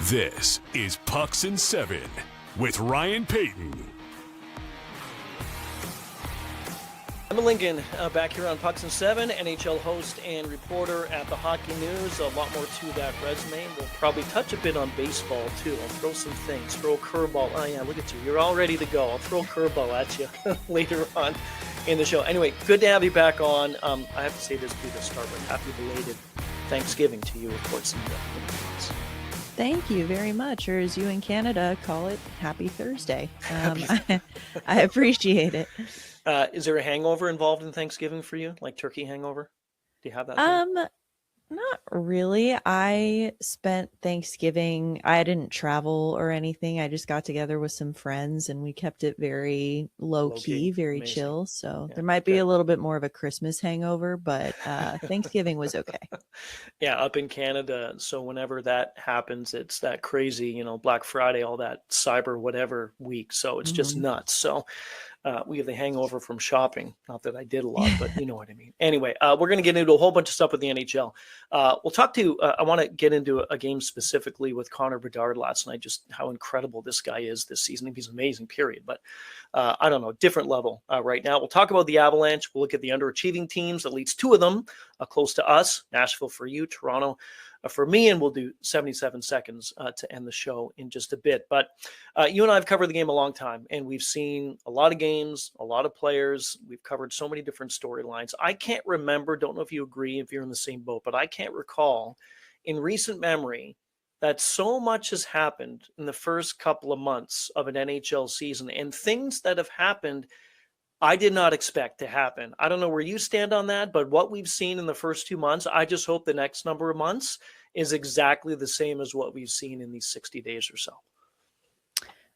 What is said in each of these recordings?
This is Pucks and Seven with Ryan Paton. I'm Lingan, back here on Pucks and Seven, NHL host and reporter at the Hockey News. A lot more to that resume. We'll probably touch a bit on baseball, too. I'll throw some things, throw a curveball. Oh, yeah, look at you. You're all ready to go. I'll throw a curveball at you later on in the show. Anyway, good to have you back on. I have to say this to start with. Happy belated Thanksgiving to you, of course. Thank you very much, or as you in Canada call it, Happy Thursday. I appreciate it. Is there a hangover involved in Thanksgiving for you, like turkey hangover? Do you have that? Not really. I spent Thanksgiving, I didn't travel or anything. I just got together with some friends and we kept it very low key, very amazing. Chill. So there might be a little bit more of a Christmas hangover, but Thanksgiving was okay. Yeah, up in Canada. So whenever that happens, it's that crazy, Black Friday, all that cyber whatever week. So it's just nuts. So we have the hangover from shopping. Not that I did a lot, but you know what I mean. Anyway, we're going to get into a whole bunch of stuff with the NHL. We'll talk to, I want to get into a game specifically with Connor Bedard last night, just how incredible this guy is this season. He's amazing, period. But I don't know, different level right now. We'll talk about the Avalanche. We'll look at the underachieving teams, at least two of them close to us, Nashville for you, Toronto for me, and we'll do 77 seconds to end the show in just a bit. But you and I have covered the game a long time, and we've seen a lot of games, a lot of players. We've covered so many different storylines. I can't remember, don't know if you agree, if you're in the same boat, but I can't recall in recent memory that so much has happened in the first couple of months of an NHL season, and things that have happened I did not expect to happen. I don't know where you stand on that, but what we've seen in the first 2 months, I just hope the next number of months is exactly the same as what we've seen in these 60 days or so.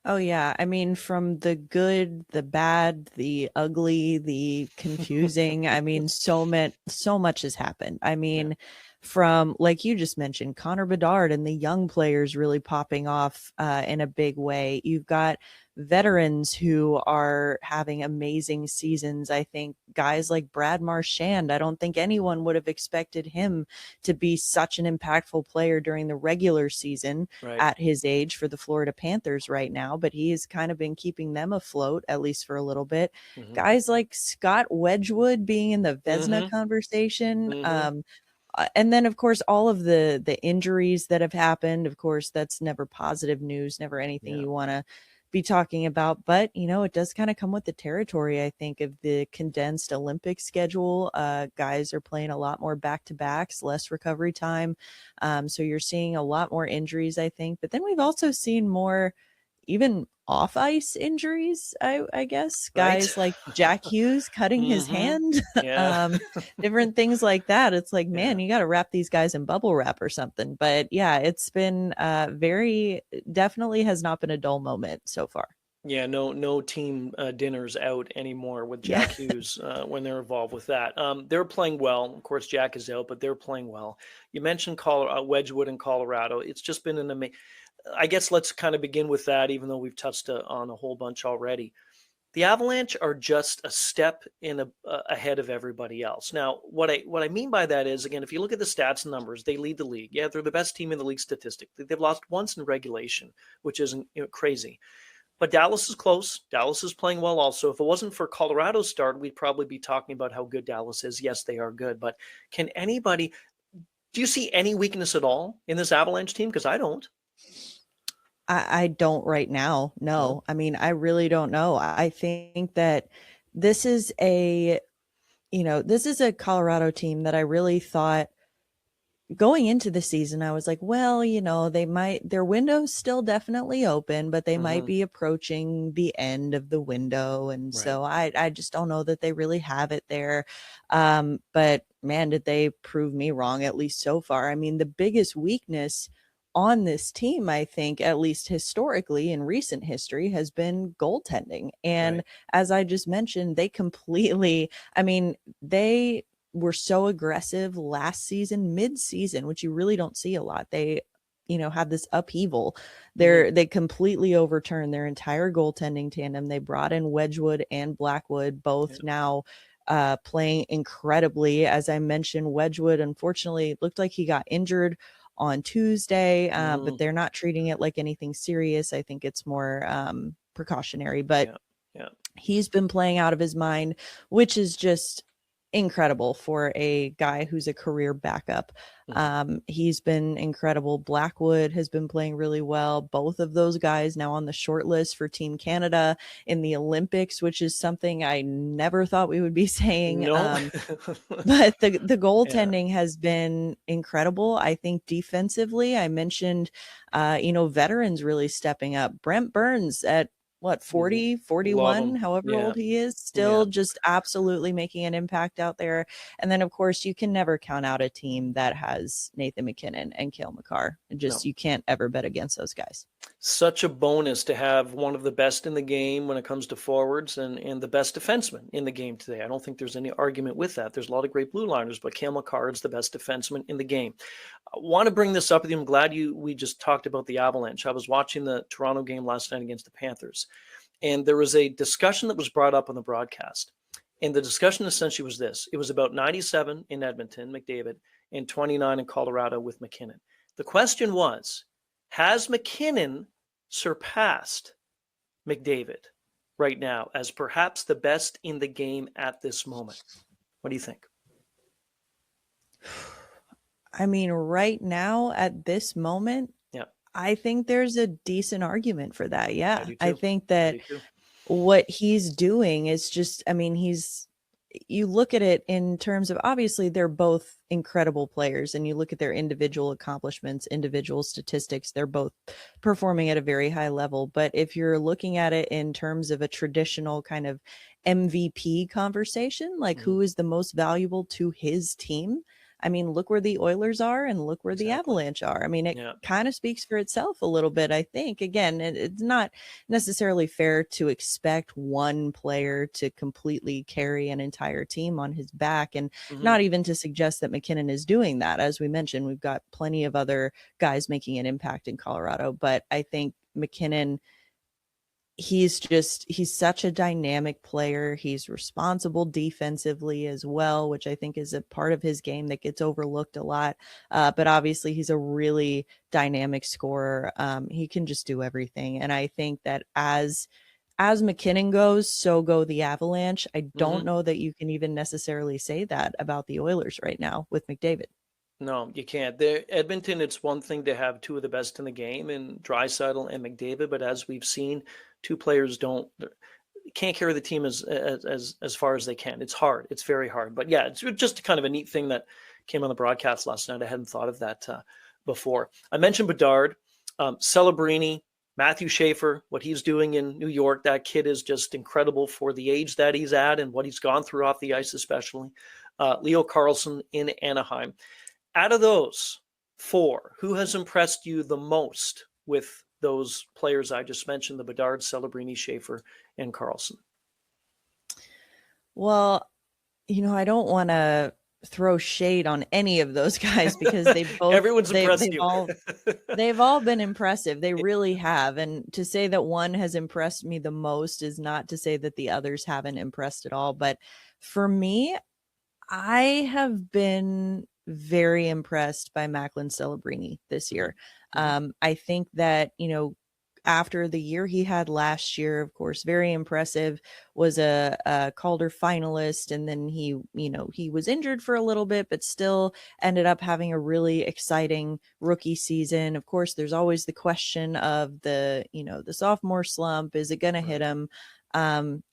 Oh, yeah. I mean, from the good, the bad, the ugly, the confusing, I mean, so much has happened. I mean, from, like you just mentioned, Connor Bedard and the young players really popping off in a big way. You've got veterans who are having amazing seasons. I think guys like Brad Marchand, I don't think anyone would have expected him to be such an impactful player during the regular season at his age for the Florida Panthers right now, but he has kind of been keeping them afloat, at least for a little bit. Guys like Scott Wedgwood being in the Vezina conversation. And then, of course, all of the injuries that have happened. Of course, that's never positive news, never anything you want to be talking about. But, it does kind of come with the territory, I think, of the condensed Olympic schedule. Guys are playing a lot more back-to-backs, less recovery time. So you're seeing a lot more injuries, I think. But then we've also seen more even off-ice injuries, I guess. Guys like Jack Hughes cutting his hand, different things like that. It's like, man, you got to wrap these guys in bubble wrap or something. But yeah, it's been definitely has not been a dull moment so far. Yeah, no team dinners out anymore with Jack Hughes when they're involved with that. They're playing well. Of course, Jack is out, but they're playing well. You mentioned Wedgwood in Colorado. It's just been an amazing... I guess let's kind of begin with that, even though we've touched on a whole bunch already. The Avalanche are just a step ahead of everybody else. Now, what I mean by that is, again, if you look at the stats and numbers, they lead the league. Yeah, they're the best team in the league statistically. They've lost once in regulation, which isn't crazy. But Dallas is close. Dallas is playing well also. If it wasn't for Colorado's start, we'd probably be talking about how good Dallas is. Yes, they are good. But do you see any weakness at all in this Avalanche team? Because I don't. I don't right now. No, I mean, I really don't know. I think that this is a Colorado team that I really thought going into the season, I was like, well, their window's still definitely open, but they might be approaching the end of the window. And so I just don't know that they really have it there. But man, did they prove me wrong, at least so far. I mean, the biggest weakness on this team, I think, at least historically in recent history, has been goaltending. And as I just mentioned, they were so aggressive last season, mid-season, which you really don't see a lot. They, had this upheaval. They completely overturned their entire goaltending tandem. They brought in Wedgwood and Blackwood, both now playing incredibly. As I mentioned, Wedgwood, unfortunately, looked like he got injured on Tuesday, but they're not treating it like anything serious. I think it's more precautionary, but he's been playing out of his mind, which is just incredible for a guy who's a career backup. He's been incredible. Blackwood has been playing really well. Both of those guys now on the short list for Team Canada in the Olympics, which is something I never thought we would be saying. No. But the goaltending has been incredible. I think defensively, I mentioned, veterans really stepping up. Brent Burns at 40, 41, however old he is, still just absolutely making an impact out there. And then, of course, you can never count out a team that has Nathan MacKinnon and Cale Makar. You can't ever bet against those guys. Such a bonus to have one of the best in the game when it comes to forwards and the best defenseman in the game today. I don't think there's any argument with that. There's a lot of great blue liners, but Cale Makar is the best defenseman in the game. I want to bring this up with you. I'm glad we just talked about the Avalanche. I was watching the Toronto game last night against the Panthers, and there was a discussion that was brought up on the broadcast. And the discussion essentially was this. It was about 97 in Edmonton, McDavid, and 29 in Colorado with MacKinnon. The question was, has MacKinnon surpassed McDavid right now as perhaps the best in the game at this moment? What do you think? I mean, right now at this moment, I think there's a decent argument for that. Yeah. I think that what he's doing is just, you look at it in terms of, obviously they're both incredible players, and you look at their individual accomplishments, individual statistics, they're both performing at a very high level. But if you're looking at it in terms of a traditional kind of MVP conversation, like who is the most valuable to his team, look where the Oilers are and look where the Avalanche are. It kind of speaks for itself a little bit, I think. Again, it's not necessarily fair to expect one player to completely carry an entire team on his back, and not even to suggest that MacKinnon is doing that. As we mentioned, we've got plenty of other guys making an impact in Colorado, but I think MacKinnon, he's such a dynamic player. He's responsible defensively as well, which I think is a part of his game that gets overlooked a lot. But obviously he's a really dynamic scorer. He can just do everything. And I think that as MacKinnon goes, so go the Avalanche. I don't know that you can even necessarily say that about the Oilers right now with McDavid. No, you can't. Edmonton, it's one thing to have two of the best in the game in Draisaitl and McDavid, but as we've seen, two players can't carry the team as far as they can. It's hard. It's very hard. But yeah, it's just kind of a neat thing that came on the broadcast last night. I hadn't thought of that before. I mentioned Bedard, Celebrini, Matthew Schaefer, what he's doing in New York. That kid is just incredible for the age that he's at and what he's gone through off the ice, especially. Leo Carlsson in Anaheim. Out of those four, who has impressed you the most with those players I just mentioned, the Bedard, Celebrini, Schaefer, and Carlsson? Well, I don't want to throw shade on any of those guys because they both everyone's impressed you. They've all been impressive. They really have. And to say that one has impressed me the most is not to say that the others haven't impressed at all. But for me, I have been very impressed by Macklin Celebrini this year. I think that, after the year he had last year, of course, very impressive, was a Calder finalist. And then he was injured for a little bit, but still ended up having a really exciting rookie season. Of course, there's always the question of the sophomore slump. Is it going to hit him?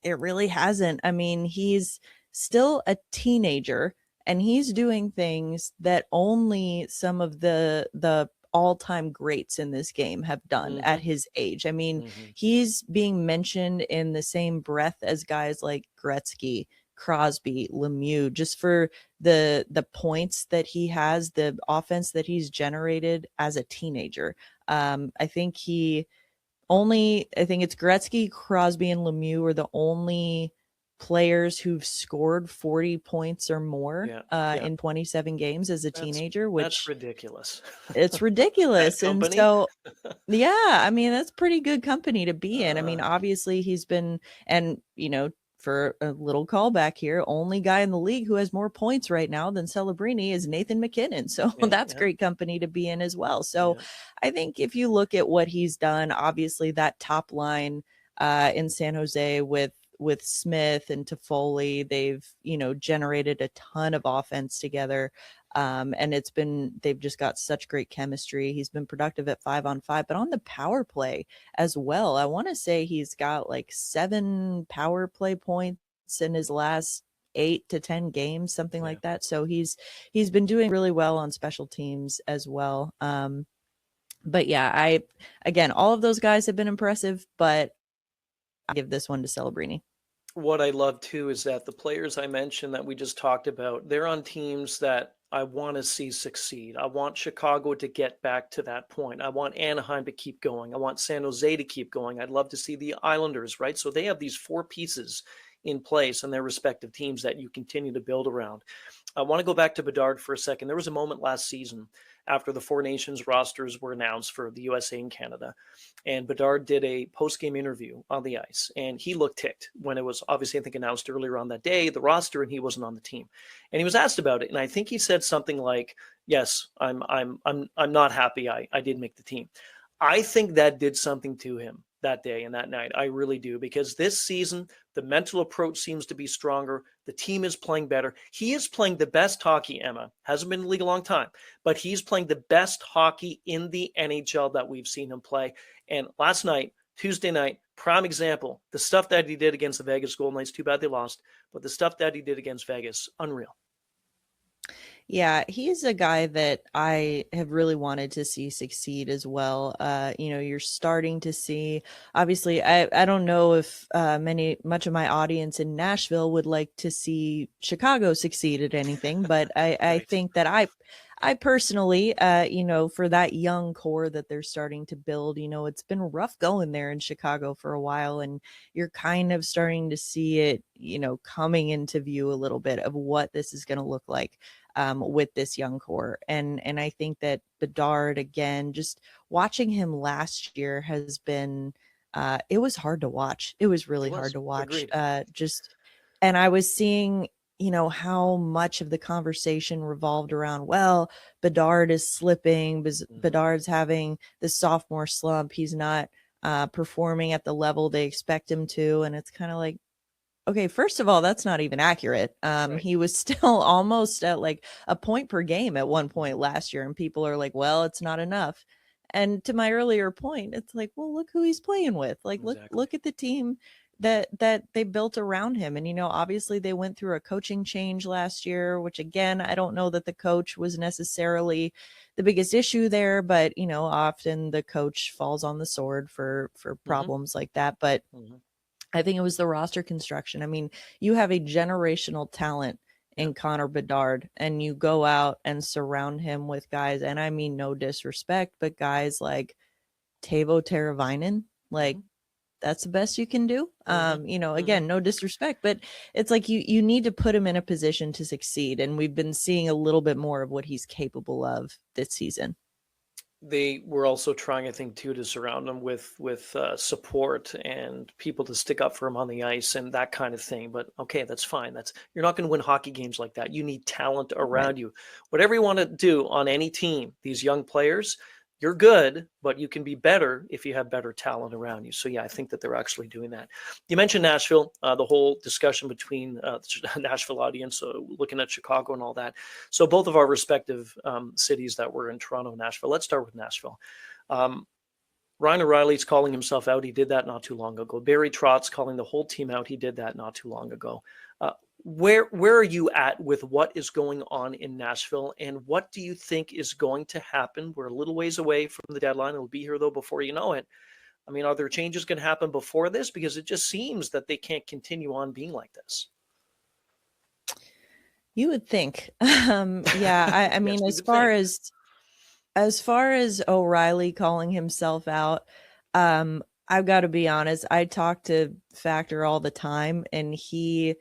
It really hasn't. He's still a teenager, and he's doing things that only some of the all-time greats in this game have done at his age. He's being mentioned in the same breath as guys like Gretzky, Crosby, Lemieux, just for the points that he has, the offense that he's generated as a teenager. I think it's Gretzky, Crosby, and Lemieux are the only players who've scored 40 points or more in 27 games as a teenager, which that's ridiculous. It's ridiculous. And so that's pretty good company to be in. Obviously he's been, and for a little callback here, only guy in the league who has more points right now than Celebrini is Nathan McKinnon. So that's great company to be in as well. So I think if you look at what he's done, obviously that top line in San Jose with Smith and Toffoli, they've, generated a ton of offense together. And they've just got such great chemistry. He's been productive at 5-on-5, but on the power play as well. I want to say he's got like 7 power play points in his last 8 to 10 games, something like that. So he's been doing really well on special teams as well. But yeah, again, all of those guys have been impressive, but I give this one to Celebrini. What I love too is that the players I mentioned that we just talked about, they're on teams that I want to see succeed. I want Chicago to get back to that point. I want Anaheim to keep going. I want San Jose to keep going. I'd love to see the Islanders, right? So they have these 4 pieces in place on their respective teams that you continue to build around. I want to go back to Bedard for a second. There was a moment last season after the 4 nations rosters were announced for the USA and Canada, and Bedard did a post-game interview on the ice, and he looked ticked when it was obviously, I think, announced earlier on that day, the roster, and he wasn't on the team. And he was asked about it, and I think he said something like, "Yes, I'm not happy I didn't make the team." I think that did something to him that day and that night. I really do, because this season, the mental approach seems to be stronger. The team is playing better. He is playing the best hockey, Emma. Hasn't been in the league a long time, but he's playing the best hockey in the NHL that we've seen him play. And last night, Tuesday night, prime example, the stuff that he did against the Vegas Golden Knights, too bad they lost, but the stuff that he did against Vegas, unreal. Yeah, he's a guy that I have really wanted to see succeed as well. You're starting to see, obviously, I don't know if much of my audience in Nashville would like to see Chicago succeed at anything, but I think that I personally, for that young core that they're starting to build, it's been rough going there in Chicago for a while, and you're kind of starting to see it, coming into view a little bit of what this is going to look like with this young core. And I think that Bedard, again, just watching him last year has been, it was hard to watch. It was really hard to watch. And I was seeing, how much of the conversation revolved around, well, Bedard is slipping, Bedard's having the sophomore slump. He's not performing at the level they expect him to. And it's kind of like, okay, first of all, that's not even accurate. He was still almost at like a point per game at one point last year. And people are like, well, it's not enough. And to my earlier point, it's like, well, look who he's playing with. Like, look at the team that they built around him. And, obviously they went through a coaching change last year, which again, I don't know that the coach was necessarily the biggest issue there, but, often the coach falls on the sword for problems like that. But I think it was the roster construction. I mean, you have a generational talent in Connor Bedard, and you go out and surround him with guys, and I mean no disrespect, but guys like Teuvo Teravainen, like that's the best you can do. Again, no disrespect, but it's like you need to put him in a position to succeed, and we've been seeing a little bit more of what he's capable of this season. They were also trying, I think, too, to surround him with support and people to stick up for him on the ice and that kind of thing. But okay, that's fine. You're not going to win hockey games like that. You need talent around you. Whatever you want to do on any team, these young players, you're good, but you can be better if you have better talent around you. So yeah, I think that they're actually doing that. You mentioned Nashville, the whole discussion between the Nashville audience, looking at Chicago and all that. So both of our respective cities that were in Toronto and Nashville. Let's start with Nashville. Ryan O'Reilly's calling himself out. He did that not too long ago. Barry Trotz calling the whole team out. He did that not too long ago. Where are you at with what is going on in Nashville, and what do you think is going to happen? We're a little ways away from the deadline. It'll be here, though, before you know it. I mean, are there changes going to happen before this? Because it just seems that they can't continue on being like this. You would think. I mean, as far as O'Reilly calling himself out, I've got to be honest. I talk to Factor all the time, and he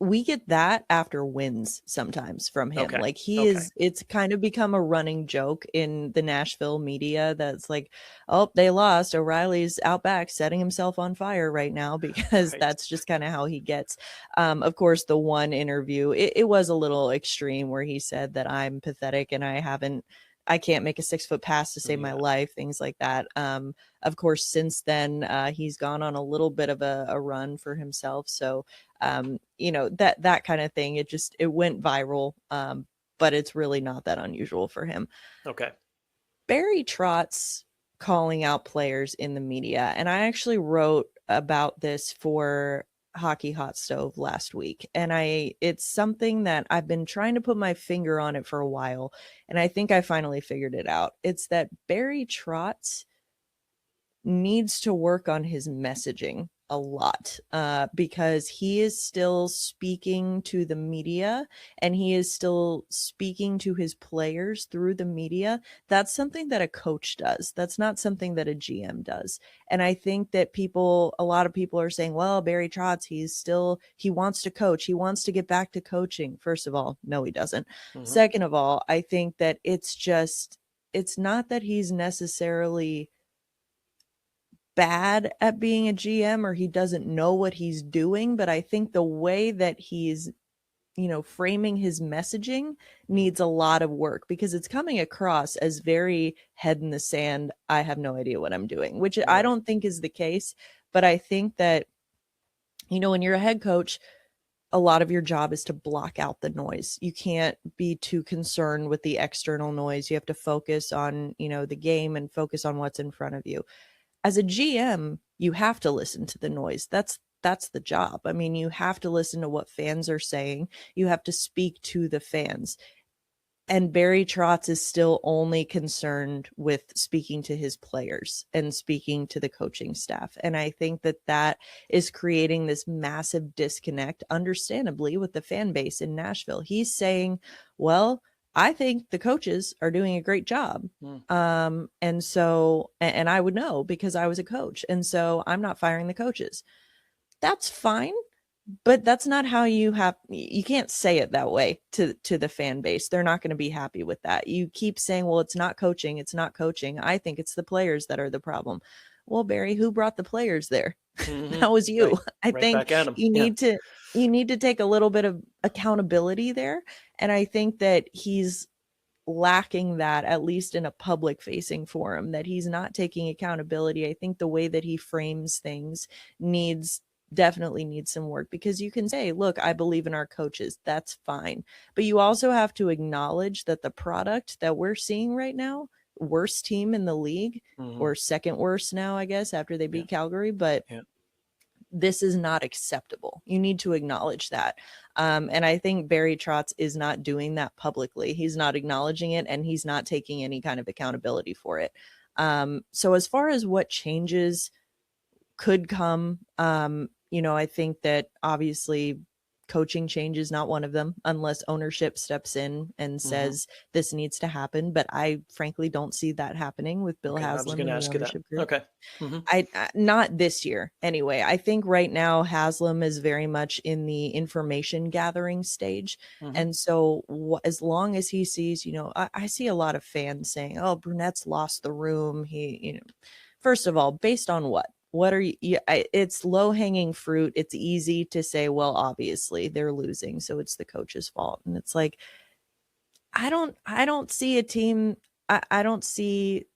we get that after wins sometimes from him. Okay. Like Okay. it's kind of become a running joke in the Nashville media that's like, oh, they lost. O'Reilly's out back setting himself on fire right now, because Right. that's just kind of how he gets. Of course, the one interview, it was a little extreme where he said that I'm pathetic and I can't make a 6-foot pass to save my Yeah. life, things like that. Of course, since then, he's gone on a little bit of a run for himself. So, that kind of thing, it went viral. But it's really not that unusual for him. Okay. Barry Trotz calling out players in the media. And I actually wrote about this for Hockey Hot Stove last week. And it's something that I've been trying to put my finger on it for a while. And I think I finally figured it out. It's that Barry Trotz needs to work on his messaging a lot, because he is still speaking to the media and he is still speaking to his players through the media. That's something that a coach does. That's not something that a GM does. And I think that a lot of people are saying, well, Barry Trotz, he wants to coach. He wants to get back to coaching. First of all, no, he doesn't. Mhm. Second of all, I think that it's not that he's necessarily bad at being a GM or he doesn't know what he's doing, but I think the way that he's framing his messaging needs a lot of work, because it's coming across as very head in the sand. I have no idea what I'm doing, which I don't think is the case. But I think that, when you're a head coach, a lot of your job is to block out the noise. You can't be too concerned with the external noise. You have to focus on, the game and focus on what's in front of you. As a GM, you have to listen to the noise. That's the job. I mean, you have to listen to what fans are saying. You have to speak to the fans. And Barry Trotz is still only concerned with speaking to his players and speaking to the coaching staff. And I think that is creating this massive disconnect, understandably, with the fan base in Nashville. He's saying, well, I think the coaches are doing a great job. And so, and I would know because I was a coach. And so I'm not firing the coaches. That's fine. But that's not how you can't say it that way to the fan base. They're not going to be happy with that. You keep saying, well, it's not coaching. It's not coaching. I think it's the players that are the problem. Well, Barry, who brought the players there? Mm-hmm. That was you. Right. I Right think back at him. you need to take a little bit of accountability there. And I think that he's lacking that, at least in a public facing forum, that he's not taking accountability. I think the way that he frames things definitely needs some work, because you can say, look, I believe in our coaches. That's fine. But you also have to acknowledge that the product that we're seeing right now, worst team in the league, or second worst now, I guess, after they beat Calgary, but this is not acceptable. You need to acknowledge that. And I think Barry Trotz is not doing that publicly. He's not acknowledging it, and he's not taking any kind of accountability for it. So as far as what changes could come, I think that obviously coaching change is not one of them, unless ownership steps in and says this needs to happen. But I frankly don't see that happening with Bill Haslam and the ownership group. Okay. I not this year anyway. I think right now Haslam is very much in the information gathering stage. And so as long as he sees, I see a lot of fans saying, oh, Brunett's lost the room. First of all, based on what are you, it's low hanging fruit. It's easy to say, well, obviously they're losing, so it's the coach's fault. And it's like, I don't see a team. I don't see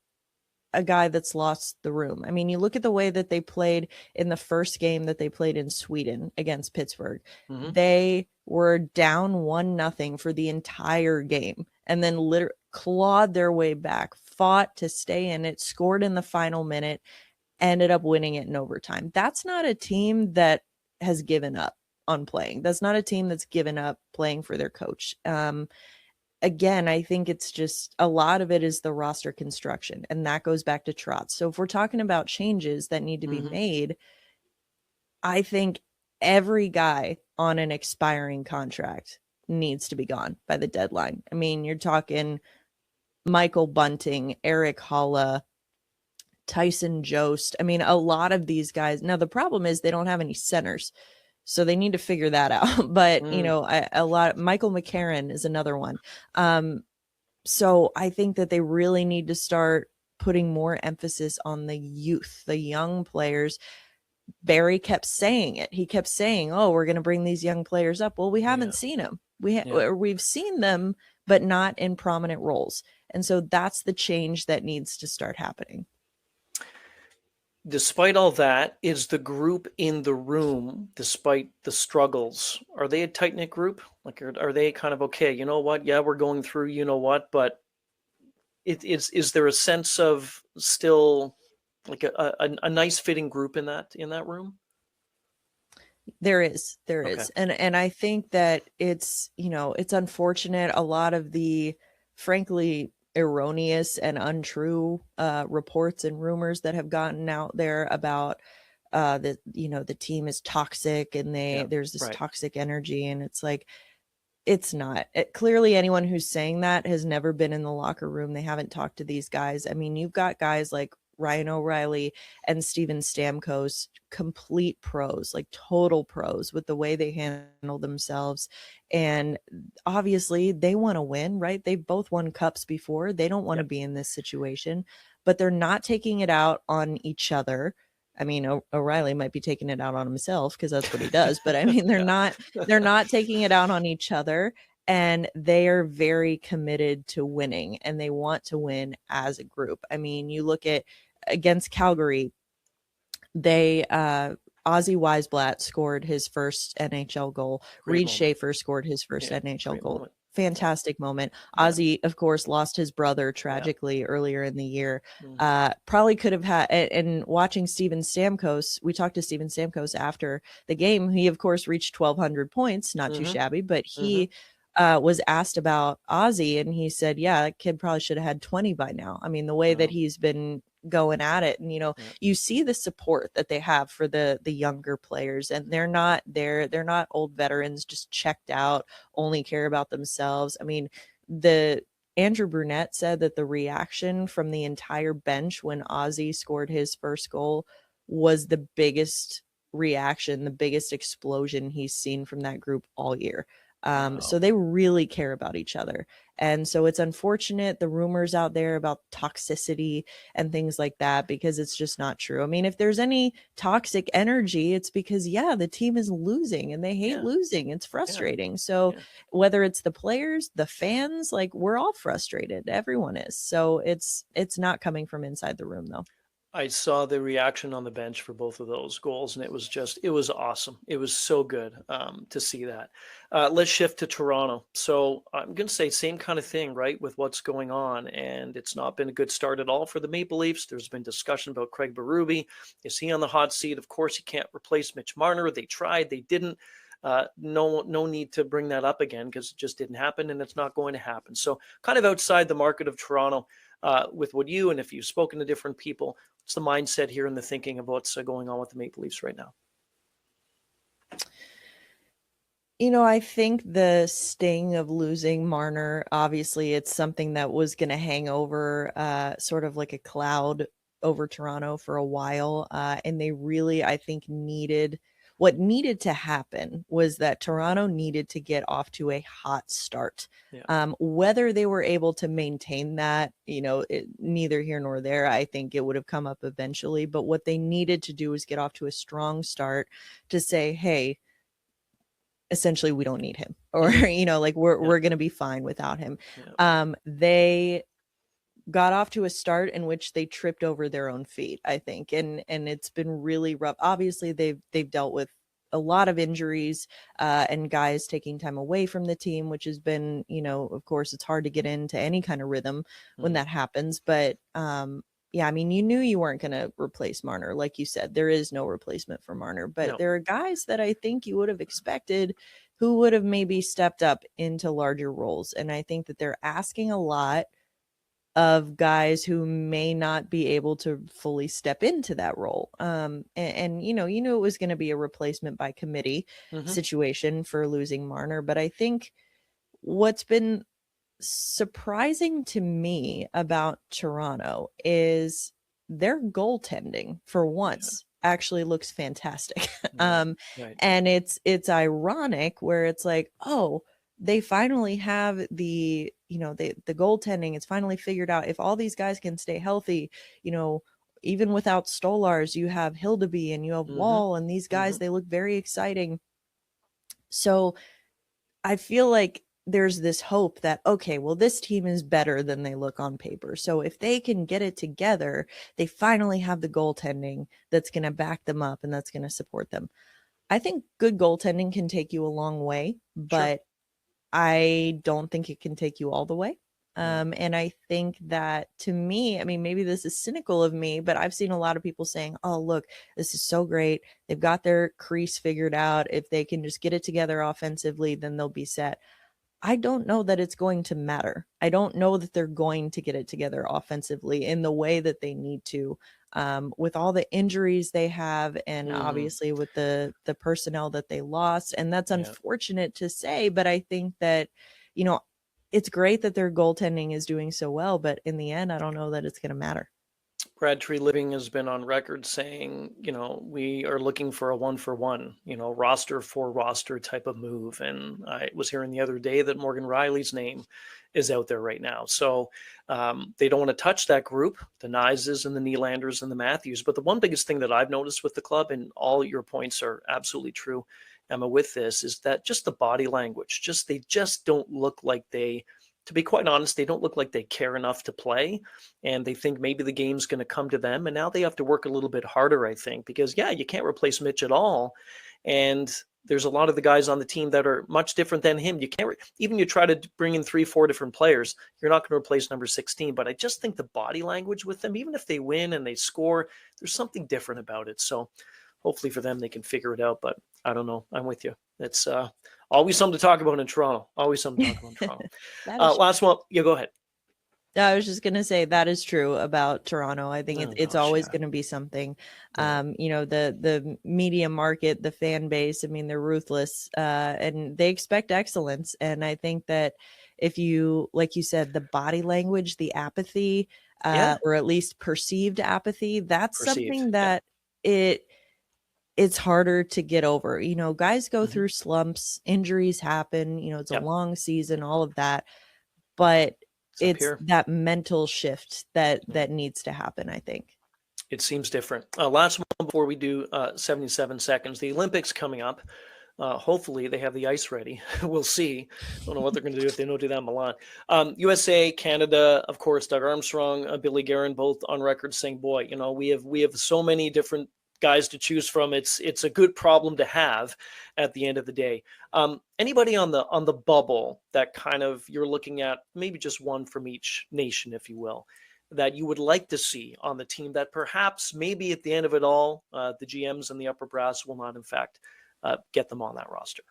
a guy that's lost the room. I mean, you look at the way that they played in the first game that they played in Sweden against Pittsburgh. They were down 1-0 for the entire game, and then literally clawed their way back, fought to stay in it, scored in the final minute, ended up winning it in overtime. That's not a team that has given up on playing. That's not a team that's given up playing for their coach. Again, I think it's just a lot of it is the roster construction, and that goes back to Trotz. So if we're talking about changes that need to be made, I think every guy on an expiring contract needs to be gone by the deadline. I mean, you're talking Michael Bunting, Eric Holla, Tyson Jost. I mean, a lot of these guys. Now, the problem is they don't have any centers. So they need to figure that out. But, Michael McCarron is another one. So I think that they really need to start putting more emphasis on the youth, the young players. Barry kept saying it. He kept saying, "Oh, we're going to bring these young players up." Well, we haven't seen them. We've seen them, but not in prominent roles. And so that's the change that needs to start happening. Despite all that, is the group in the room, despite the struggles, are they a tight-knit group? Like, are they kind of, okay, you know what? Yeah, we're going through, you know what? But is there a sense of still like a nice fitting group in that room? There is. And I think that it's unfortunate. A lot of the, frankly, erroneous and untrue reports and rumors that have gotten out there about the team is toxic and there's this toxic energy, and it's like, it's not. Clearly anyone who's saying that has never been in the locker room. They haven't talked to these guys. I mean, you've got guys like Ryan O'Reilly and Steven Stamkos, complete pros, like total pros with the way they handle themselves. And obviously they want to win, right? They've both won cups before. They don't want to be in this situation, but they're not taking it out on each other. I mean, O'Reilly might be taking it out on himself because that's what he does. But I mean, they're not taking it out on each other. And they are very committed to winning, and they want to win as a group. I mean, you look at against Calgary, Ozzy Weisblatt scored his first NHL goal. Reed Schaefer scored his first NHL goal. Moment. Fantastic moment. Ozzy, of course, lost his brother tragically earlier in the year. Probably could have had, and watching Steven Stamkos, we talked to Steven Stamkos after the game. He, of course, reached 1,200 points, not too shabby, but he was asked about Ozzy, and he said, yeah, that kid probably should have had 20 by now. I mean, the way that he's been going at it, and you see the support that they have for the younger players, and they're not old veterans just checked out, only care about themselves. I mean, Andrew Brunette said that the reaction from the entire bench when Ozzy scored his first goal was the biggest reaction, the biggest explosion he's seen from that group all year. So they really care about each other. And so it's unfortunate, the rumors out there about toxicity and things like that, because it's just not true. I mean, if there's any toxic energy, it's because, the team is losing and they hate losing. It's frustrating. So whether it's the players, the fans, like, we're all frustrated. Everyone is. So it's not coming from inside the room, though. I saw the reaction on the bench for both of those goals, and it was awesome. It was so good to see that. Let's shift to Toronto. So I'm going to say same kind of thing, right, with what's going on, and it's not been a good start at all for the Maple Leafs. There's been discussion about Craig Berube. Is he on the hot seat? Of course, he can't replace Mitch Marner. They tried, they didn't. No need to bring that up again because it just didn't happen, and it's not going to happen. So kind of outside the market of Toronto, with what and if you've spoken to different people, what's the mindset here and the thinking of what's going on with the Maple Leafs right now? I think the sting of losing Marner, obviously it's something that was going to hang over sort of like a cloud over Toronto for a while. And they really, I think, what needed to happen was that Toronto needed to get off to a hot start. Whether they were able to maintain that, neither here nor there. I think it would have come up eventually. But what they needed to do was get off to a strong start to say, hey, essentially, we don't need him, or, we're going to be fine without him. They got off to a start in which they tripped over their own feet, I think. And it's been really rough. Obviously they've dealt with a lot of injuries and guys taking time away from the team, which has been, of course, it's hard to get into any kind of rhythm when that happens. But I mean, you knew you weren't going to replace Marner. Like you said, there is no replacement for Marner, but there are guys that I think you would have expected who would have maybe stepped up into larger roles. And I think that they're asking a lot of guys who may not be able to fully step into that role. And it was going to be a replacement by committee situation for losing Marner. But I think what's been surprising to me about Toronto is their goaltending for once. actually looks fantastic. Right. Right. And it's ironic where it's like, oh, they finally have the, the goaltending. It's finally figured out if all these guys can stay healthy, even without Stolars, you have Hildeby and you have Mm-hmm. Wall, and these guys, Mm-hmm. they look very exciting. So I feel like there's this hope that, okay, well, this team is better than they look on paper. So if they can get it together, they finally have the goaltending that's going to back them up and that's going to support them. I think good goaltending can take you a long way, Sure. but I don't think it can take you all the way. Right. And I think that, to me, I mean, maybe this is cynical of me, but I've seen a lot of people saying, oh, look, this is so great. They've got their crease figured out. If they can just get it together offensively, then they'll be set. I don't know that it's going to matter. I don't know that they're going to get it together offensively in the way that they need to, with all the injuries they have, and obviously with the personnel that they lost. And that's unfortunate to say, but I think that, it's great that their goaltending is doing so well, but in the end, I don't know that it's going to matter. Brad Treliving has been on record saying, we are looking for a 1-for-1, roster for roster type of move. And I was hearing the other day that Morgan Riley's name is out there right now. So they don't want to touch that group, the Nyses and the Nylanders and the Matthews. But the one biggest thing that I've noticed with the club, and all your points are absolutely true, Emma, with this, is that just the body language, they just don't look like to be quite honest, they don't look like they care enough to play, and they think maybe the game's going to come to them. And now they have to work a little bit harder, I think, because you can't replace Mitch at all. And there's a lot of the guys on the team that are much different than him. You can't, even you try to bring in 3-4 different players, you're not going to replace number 16. But I just think the body language with them, even if they win and they score, there's something different about it. So hopefully for them, they can figure it out. But I don't know. I'm with you. It's always something to talk about in Toronto. Always something to talk about in Toronto. Last one. Yeah, go ahead. I was just going to say that is true about Toronto. I think it's always going to be something. Yeah. The media market, the fan base, I mean, they're ruthless, and they expect excellence. And I think that if you, like you said, the body language, the apathy, or at least perceived apathy, that's something that it's harder to get over. Guys go through slumps, injuries happen, it's a long season, all of that, but it's that mental shift that needs to happen, I think. It seems different. Last one before we do 77 seconds. The Olympics coming up. Hopefully they have the ice ready. We'll see. Don't know what they're going to do if they don't do that in Milan. USA, Canada, of course, Doug Armstrong, Billy Guerin, both on record saying, boy, we have so many different guys to choose from. It's a good problem to have at the end of the day. Anybody on the bubble that kind of you're looking at, maybe just one from each nation, if you will, that you would like to see on the team that perhaps maybe at the end of it all, the GMs and the upper brass will not, in fact, get them on that roster?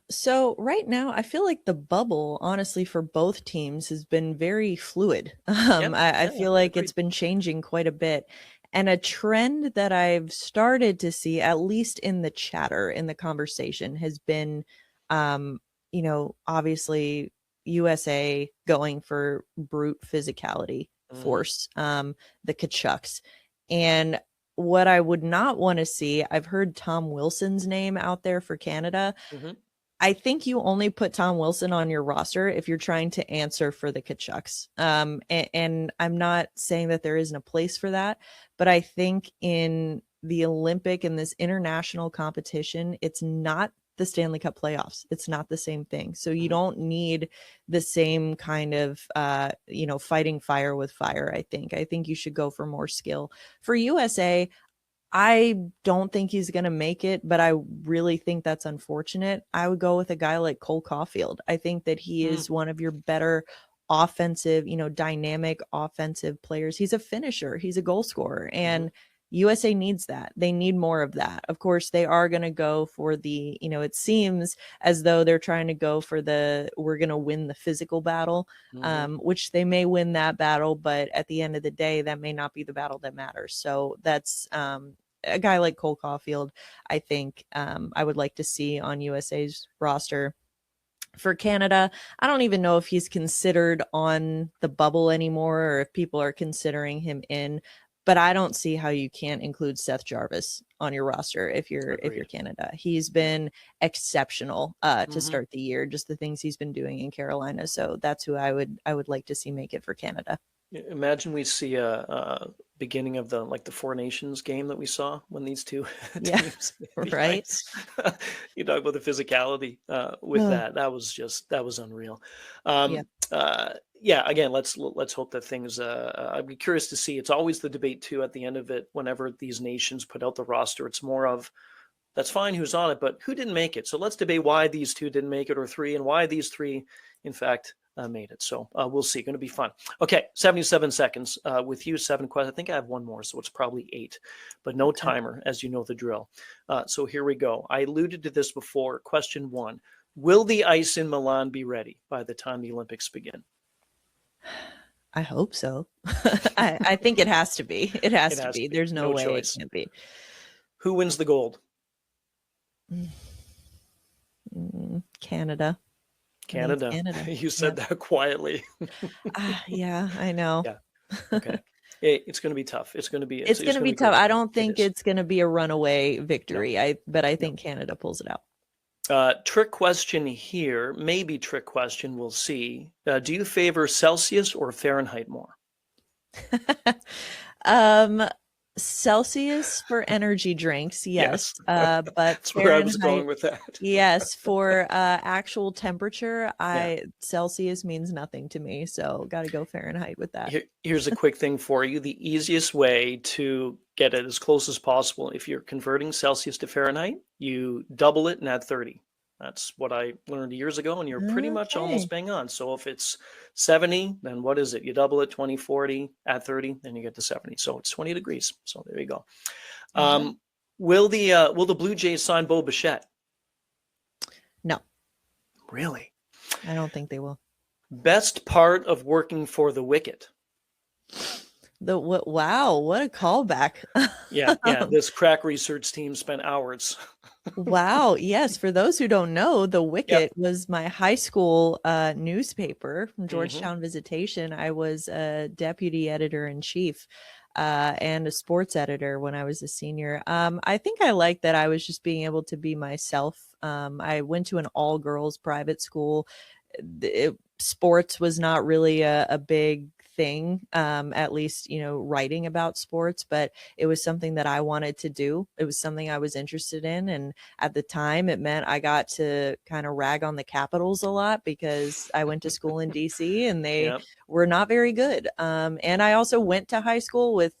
So right now, I feel like the bubble, honestly, for both teams has been very fluid. I feel like it's been changing quite a bit. And a trend that I've started to see, at least in the chatter, in the conversation, has been, obviously USA going for brute physicality, force, the Kachucks. And what I would not want to see, I've heard Tom Wilson's name out there for Canada. I think you only put Tom Wilson on your roster if you're trying to answer for the Kachucks. And I'm not saying that there isn't a place for that, but I think in the Olympic and this international competition, it's not the Stanley Cup playoffs. It's not the same thing. So you don't need the same kind of, fighting fire with fire, I think you should go for more skill. For USA, I don't think he's going to make it, but I really think that's unfortunate. I would go with a guy like Cole Caulfield. I think that he is one of your better offensive, dynamic offensive players. He's a finisher. He's a goal scorer, and USA needs that. They need more of that. Of course, they are going to go for the, it seems as though they're trying to go for we're going to win the physical battle, which they may win that battle, but at the end of the day, that may not be the battle that matters. So that's a guy like Cole Caulfield, I think I would like to see on USA's roster. For Canada, I don't even know if he's considered on the bubble anymore or if people are considering him in. but I don't see how you can't include Seth Jarvis on your roster if you're Canada. He's been exceptional to start the year, just the things he's been doing in Carolina. So that's who I would like to see make it for Canada. Imagine we see a beginning of the Four Nations game that we saw when these two teams. Right. You talk about the physicality with that. That was unreal. Again, let's hope that things. I'd be curious to see. It's always the debate too at the end of it. Whenever these nations put out the roster, it's more of that's fine who's on it, but who didn't make it. So let's debate why these two didn't make it, or three, and why these three, in fact, made it. So we'll see. Going to be fun. Okay, 77 seconds with you. 7 questions. I think I have one more, so it's probably 8, but no timer, as you know the drill. So here we go. I alluded to this before. Question 1: will the ice in Milan be ready by the time the Olympics begin? I hope so. I think it has to be. It has to be. There's no way choice. It can't be. Who wins the gold? Canada. Canada. You said that quietly. Yeah, I know. Yeah. Okay. It's going to be tough. It's going to be tough. I don't think it's going to be a runaway victory. No. But I think Canada pulls it out. Trick question here. Maybe trick question. We'll see. Do you favor Celsius or Fahrenheit more? Celsius for energy drinks, yes. But that's where I was going with that. Yes, for actual temperature, Celsius means nothing to me, so got to go Fahrenheit with that. Here's a quick thing for you. The easiest way to get it as close as possible, if you're converting Celsius to Fahrenheit, you double it and add 30. That's what I learned years ago, and you're pretty much almost bang on. So if it's 70, then what is it? You double it, 20, 40, add 30, then you get to 70. So it's 20 degrees. So there you go. Will the Blue Jays sign Bo Bichette? No. Really? I don't think they will. Best part of working for the Wicket? Wow, what a callback. Yeah. This crack research team spent hours. Wow. Yes. For those who don't know, the Wicket was my high school newspaper from Georgetown Visitation. I was a deputy editor in chief and a sports editor when I was a senior. I think I liked that I was just being able to be myself. I went to an all girls private school. Sports was not really a big thing, at least, writing about sports, but it was something that I wanted to do. It was something I was interested in. And at the time it meant I got to kind of rag on the Capitals a lot because I went to school in DC and they were not very good. And I also went to high school with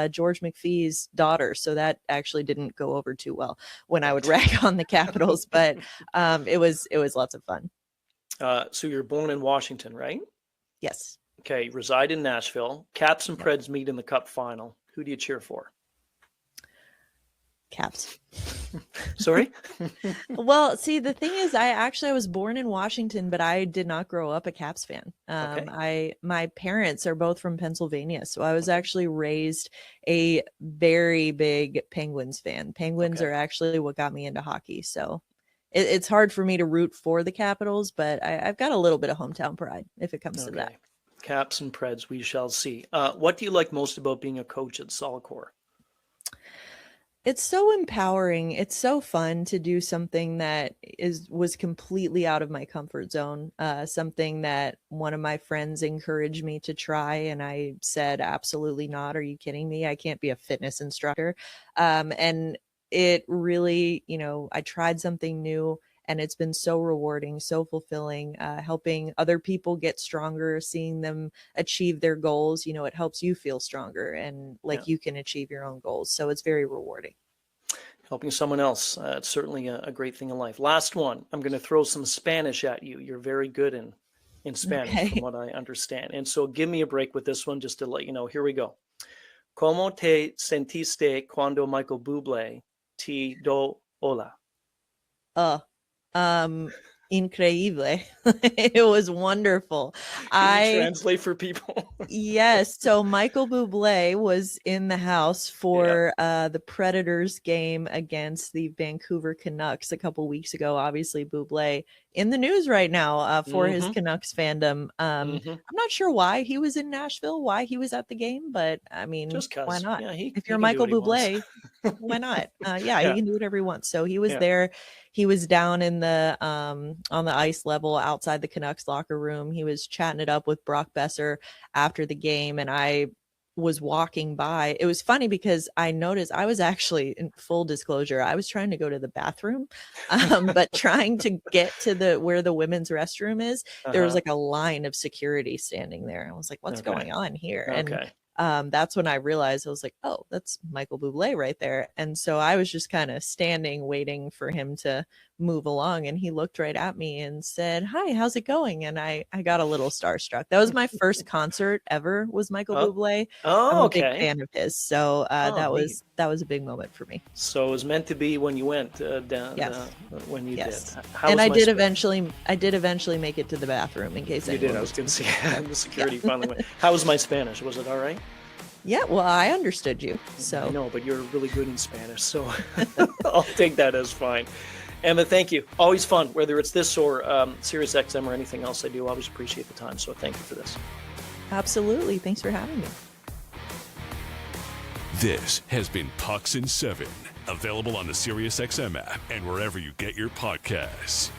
George McPhee's daughter. So that actually didn't go over too well when I would rag on the Capitals, but it was lots of fun. So you're born in Washington, right? Yes. Okay, reside in Nashville. Caps and Preds meet in the Cup final. Who do you cheer for? Caps. Sorry? Well, see, the thing is, I was born in Washington, but I did not grow up a Caps fan. My parents are both from Pennsylvania, so I was actually raised a very big Penguins fan. Penguins are actually what got me into hockey, so it's hard for me to root for the Capitals, but I've got a little bit of hometown pride if it comes to that. Caps and Preds, we shall see. What do you like most about being a coach at Solcor? It's so empowering. It's so fun to do something that was completely out of my comfort zone. Something that one of my friends encouraged me to try, and I said, absolutely not. Are you kidding me? I can't be a fitness instructor. And it really, I tried something new. And it's been so rewarding, so fulfilling, helping other people get stronger, seeing them achieve their goals. It helps you feel stronger and you can achieve your own goals. So it's very rewarding. Helping someone else. It's certainly a great thing in life. Last one. I'm going to throw some Spanish at you. You're very good in Spanish from what I understand. And so give me a break with this one just to let you know. Here we go. ¿Cómo te sentiste cuando Michael Bublé te do hola? Increíble. It was wonderful. Can you translate for people? Yes. So Michael Bublé was in the house for the Predators game against the Vancouver Canucks a couple weeks ago. Obviously, Bublé in the news right now for his Mm-hmm. Canucks fandom. Mm-hmm. I'm not sure why he was in Nashville, why he was at the game, but I mean, Just why cause. not? Yeah, he If you're can do Michael what he wants. Bublé, why not? Yeah, he Yeah. can do whatever he wants. So he was Yeah. there. He was down in the on the ice level outside the Canucks locker room. He was chatting it up with Brock Besser after the game, and I was walking by. It was funny because I noticed I was actually, in full disclosure, I was trying to go to the bathroom, but trying to get to the where the women's restroom is, there was Uh-huh. like a line of security standing there. I was like, what's Okay. going on here? And Okay. that's when I realized, I was like, oh, that's Michael Bublé right there. And so I was just kind of standing, waiting for him to move along. And he looked right at me and said, hi, how's it going? And I got a little starstruck. That was my first concert ever, was Michael Oh, Bublé. I'm oh, a big okay. fan of his. So Oh, that neat. was a big moment for me. So it was meant to be when you went down. Yes. When you Yes. did. How And was I my did Spanish? eventually make it to the bathroom in case You anyone did. I was was going to say confused. the security finally went. How was my Spanish? Was it all right? Yeah, well, I understood you. I So know, but you're really good in Spanish, so I'll take that as fine. Emma, thank you. Always fun, whether it's this or Sirius XM or anything else I do. I always appreciate the time, so thank you for this. absolutely. Thanks for having me. This has been Pucks in 7, available on the SiriusXM app and wherever you get your podcasts.